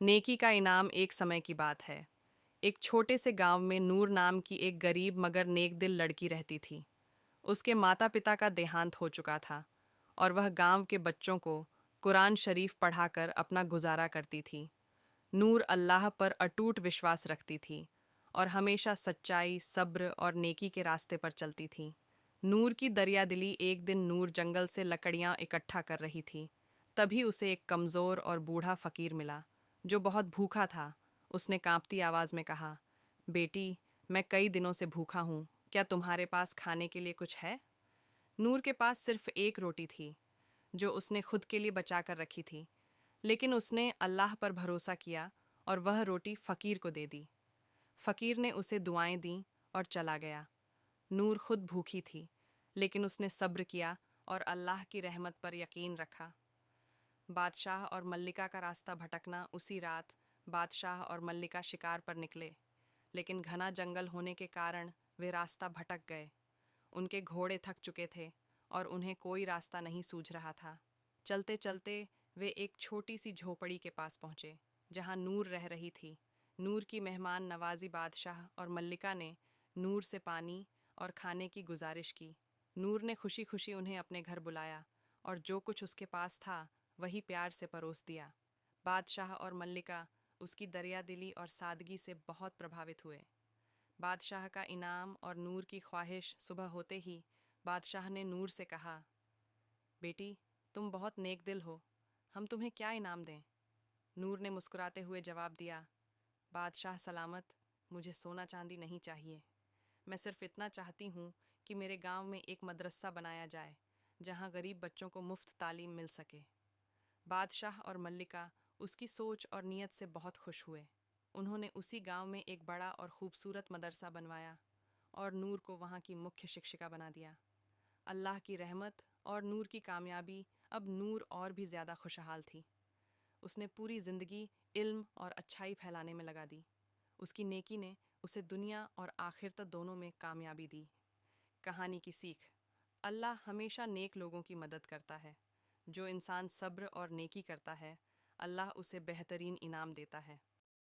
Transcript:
नेकी का इनाम एक समय की बात है। एक छोटे से गांव में नूर नाम की एक गरीब मगर नेक दिल लड़की रहती थी। उसके माता पिता का देहांत हो चुका था और वह गांव के बच्चों को कुरान शरीफ पढ़ाकर अपना गुजारा करती थी। नूर अल्लाह पर अटूट विश्वास रखती थी और हमेशा सच्चाई, सब्र और नेकी के रास्ते पर चलती थी। नूर की दरियादिली एक दिन नूर जंगल से लकड़ियां इकट्ठा कर रही थी। तभी उसे एक कमज़ोर और बूढ़ा फ़कीर मिला, जो बहुत भूखा था। उसने कांपती आवाज़ में कहा, बेटी, मैं कई दिनों से भूखा हूँ, क्या तुम्हारे पास खाने के लिए कुछ है? नूर के पास सिर्फ एक रोटी थी, जो उसने खुद के लिए बचा कर रखी थी, लेकिन उसने अल्लाह पर भरोसा किया और वह रोटी फ़कीर को दे दी। फ़कीर ने उसे दुआएं दीं और चला गया। नूर खुद भूखी थी, लेकिन उसने सब्र किया और अल्लाह की रहमत पर यकीन रखा। बादशाह और मल्लिका का रास्ता भटकना। उसी रात बादशाह और मल्लिका शिकार पर निकले, लेकिन घना जंगल होने के कारण वे रास्ता भटक गए। उनके घोड़े थक चुके थे और उन्हें कोई रास्ता नहीं सूझ रहा था। चलते चलते वे एक छोटी सी झोपड़ी के पास पहुंचे, जहां नूर रह रही थी। नूर की मेहमान नवाजी बादशाह और मल्लिका ने नूर से पानी और खाने की गुजारिश की। नूर ने खुशी खुशी उन्हें अपने घर बुलाया और जो कुछ उसके पास था वही प्यार से परोस दिया। बादशाह और मल्लिका उसकी दरियादिली और सादगी से बहुत प्रभावित हुए। बादशाह का इनाम और नूर की ख्वाहिश सुबह होते ही बादशाह ने नूर से कहा, बेटी, तुम बहुत नेक दिल हो, हम तुम्हें क्या इनाम दें? नूर ने मुस्कुराते हुए जवाब दिया, बादशाह सलामत, मुझे सोना चांदी नहीं चाहिए। मैं सिर्फ इतना चाहती हूँ कि मेरे गांव में एक मदरसा बनाया जाए, जहाँ गरीब बच्चों को मुफ्त तालीम मिल सके। बादशाह और मल्लिका उसकी सोच और नीयत से बहुत खुश हुए। उन्होंने उसी गांव में एक बड़ा और खूबसूरत मदरसा बनवाया और नूर को वहाँ की मुख्य शिक्षिका बना दिया। अल्लाह की रहमत और नूर की कामयाबी। अब नूर और भी ज़्यादा खुशहाल थी। उसने पूरी ज़िंदगी इल्म और अच्छाई फैलाने में लगा दी। उसकी नेकी ने उसे दुनिया और आखिरत दोनों में कामयाबी दी। कहानी की सीख। अल्लाह हमेशा नेक लोगों की मदद करता है। जो इंसान सब्र और नेकी करता है, अल्लाह उसे बेहतरीन इनाम देता है।